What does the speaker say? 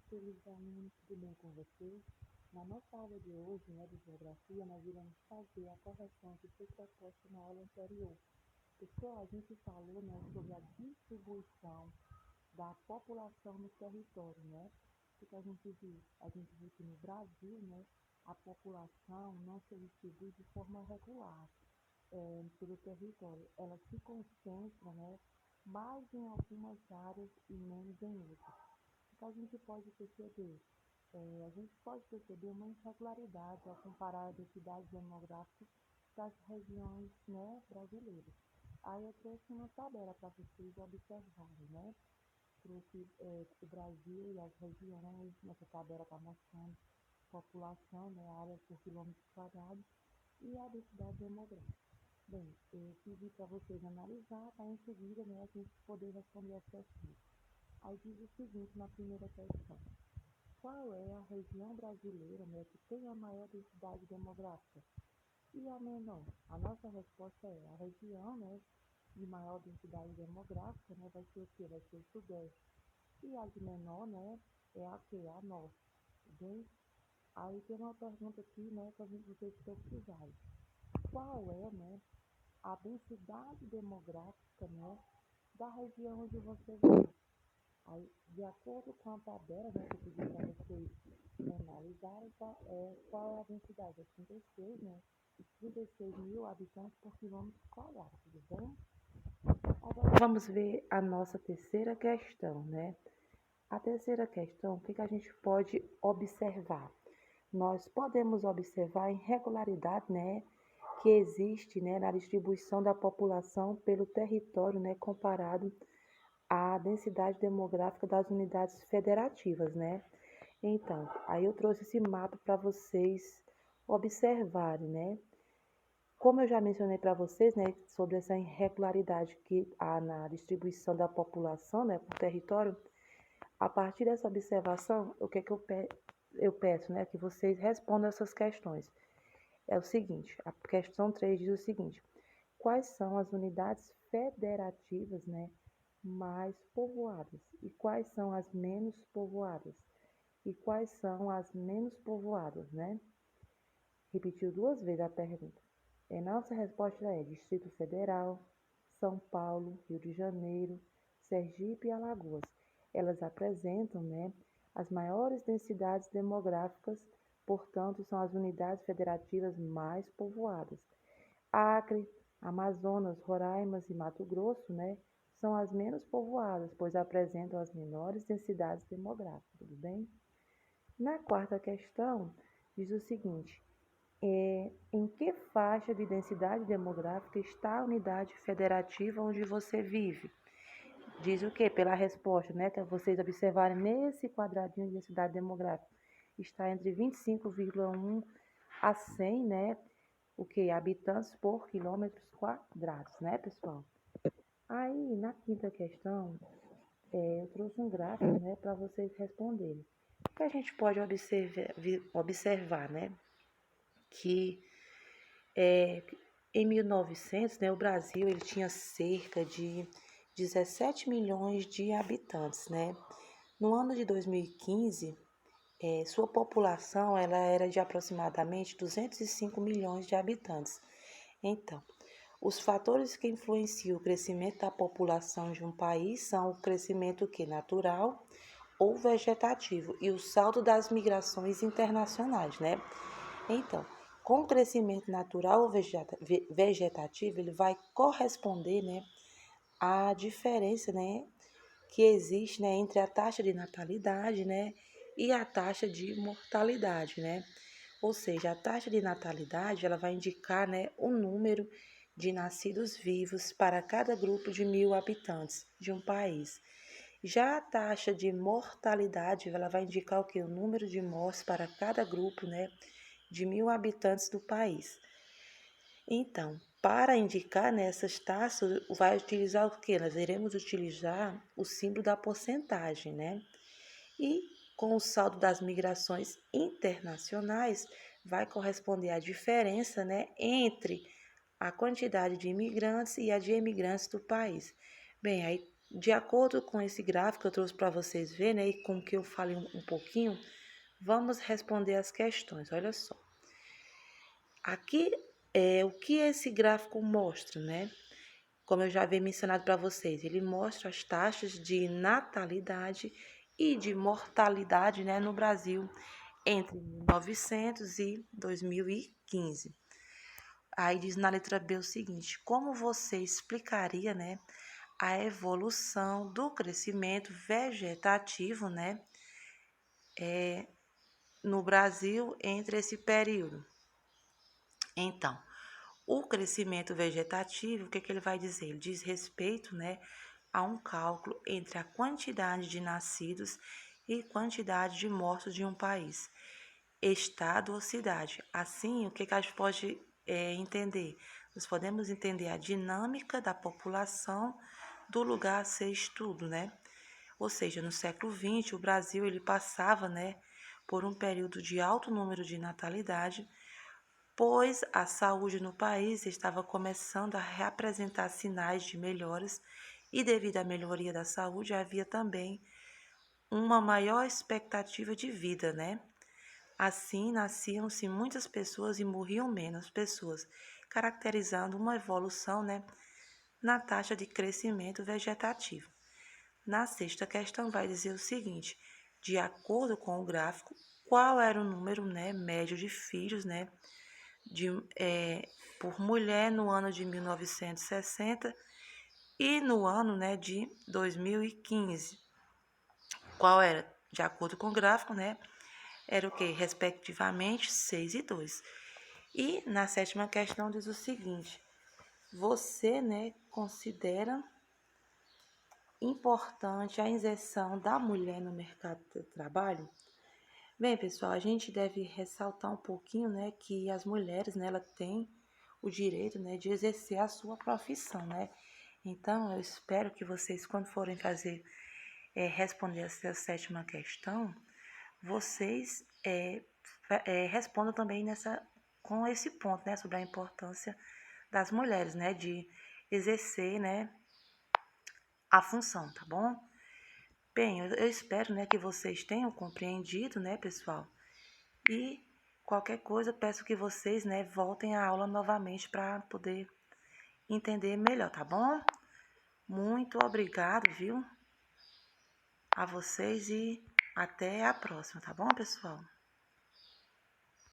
Feliz aluno, tudo bem com você? Na nossa aula de hoje, de geografia, nós iremos fazer a correção que foi proposta na aula anterior. Pessoal, a gente falou, sobre a distribuição da população no território, Porque a gente viu que no Brasil, a população não se distribui de forma regular, pelo território. Ela se concentra, mais em algumas áreas e menos em outras. Então, a gente pode perceber uma irregularidade ao comparar a densidade demográfica das regiões, brasileiras. Aí eu trouxe uma tabela para vocês observarem, Trouxe o Brasil e as regiões, nessa tabela está mostrando população, área por quilômetro quadrado e a densidade demográfica. Bem, eu pedi para vocês analisar, para em seguida, a gente poder responder as questões. Aí diz o seguinte na primeira questão: qual é a região brasileira, que tem a maior densidade demográfica? E a menor? A nossa resposta é a região, de maior densidade demográfica, vai ser o quê? Vai ser o Sudeste. E a de menor, é a que? A Norte. Bem, aí tem uma pergunta aqui, para vocês pesquisarem. Qual é, a densidade demográfica, da região onde você vive? Aí, de acordo com a tabela, que eu pedi para vocês analisarem, qual é a densidade? É 36 mil habitantes por quilômetro quadrado, tudo bem? Agora vamos ver a nossa terceira questão, A terceira questão, o que a gente pode observar? Nós podemos observar a irregularidade, que existe, na distribuição da população pelo território, comparado à densidade demográfica das unidades federativas, Então, aí eu trouxe esse mapa para vocês observarem, Como eu já mencionei para vocês, sobre essa irregularidade que há na distribuição da população, por território, a partir dessa observação, o que eu peço, que vocês respondam essas questões. É o seguinte, a questão 3 diz o seguinte: quais são as unidades federativas, mais povoadas? E quais são as menos povoadas? E quais são as menos povoadas, Repetiu 2 vezes a pergunta. Nossa resposta é Distrito Federal, São Paulo, Rio de Janeiro, Sergipe e Alagoas. Elas apresentam, as maiores densidades demográficas, portanto, são as unidades federativas mais povoadas. Acre, Amazonas, Roraima e Mato Grosso, são as menos povoadas, pois apresentam as menores densidades demográficas, tudo bem? Na quarta questão, diz o seguinte: em que faixa de densidade demográfica está a unidade federativa onde você vive? Diz o quê? Pela resposta, que vocês observarem nesse quadradinho de densidade demográfica. Está entre 25,1 a 100, o que? Habitantes por quilômetros quadrados, pessoal? Aí, na quinta questão, eu trouxe um gráfico, para vocês responderem. O que a gente pode observar, que em 1900, o Brasil ele tinha cerca de 17 milhões de habitantes, No ano de 2015, sua população ela era de aproximadamente 205 milhões de habitantes. Então, os fatores que influenciam o crescimento da população de um país são o crescimento natural ou vegetativo e o saldo das migrações internacionais, Então, com o crescimento natural ou vegetativo, ele vai corresponder, à diferença, que existe, entre a taxa de natalidade, e a taxa de mortalidade, Ou seja, a taxa de natalidade, ela vai indicar, o número de nascidos vivos para cada grupo de 1.000 habitantes de um país. Já a taxa de mortalidade, ela vai indicar o quê? O número de mortes para cada grupo, de 1.000 habitantes do país. Então, para indicar essas taxas, vai utilizar o quê? Nós iremos utilizar o símbolo da porcentagem, E com o saldo das migrações internacionais, vai corresponder à diferença, entre a quantidade de imigrantes e a de emigrantes do país. Bem, aí De acordo com esse gráfico que eu trouxe para vocês verem, né, e com que eu falei um pouquinho, vamos responder as questões. Olha só. Aqui é o que esse gráfico mostra, né? Como eu já havia mencionado para vocês, ele mostra as taxas de natalidade e de mortalidade, né, no Brasil entre 1900 e 2015. Aí diz na letra B o seguinte: como você explicaria, né, a evolução do crescimento vegetativo, né, no Brasil entre esse período? Então, o crescimento vegetativo, o que ele vai dizer? Ele diz respeito, né, a um cálculo entre a quantidade de nascidos e quantidade de mortos de um país, estado ou cidade. Assim, o que a gente pode entender? Nós podemos entender a dinâmica da população do lugar a ser estudo, né? Ou seja, no século XX, o Brasil ele passava, né, por um período de alto número de natalidade, pois a saúde no país estava começando a reapresentar sinais de melhoras e devido à melhoria da saúde havia também uma maior expectativa de vida, né? Assim, nasciam-se muitas pessoas e morriam menos pessoas, caracterizando uma evolução, né, na taxa de crescimento vegetativo. Na sexta questão vai dizer o seguinte: de acordo com o gráfico, qual era o número, né, médio de filhos, né, de, por mulher no ano de 1960 e no ano, né, de 2015. Qual era? De acordo com o gráfico, né, era o que? Respectivamente, 6 e 2. E na sétima questão diz o seguinte: você, né, considera importante a inserção da mulher no mercado de trabalho? Bem, pessoal, a gente deve ressaltar um pouquinho, né, que as mulheres, né, ela têm o direito, né, de exercer a sua profissão, né? Então, eu espero que vocês, quando forem fazer, responder essa sétima questão, vocês respondam também com esse ponto, né, sobre a importância das mulheres, né, de exercer, né, a função, tá bom? Bem, eu espero, né, que vocês tenham compreendido, né, pessoal? E qualquer coisa, eu peço que vocês, né, voltem à aula novamente para poder entender melhor, tá bom? Muito obrigado, viu? A vocês e até a próxima, tá bom, pessoal?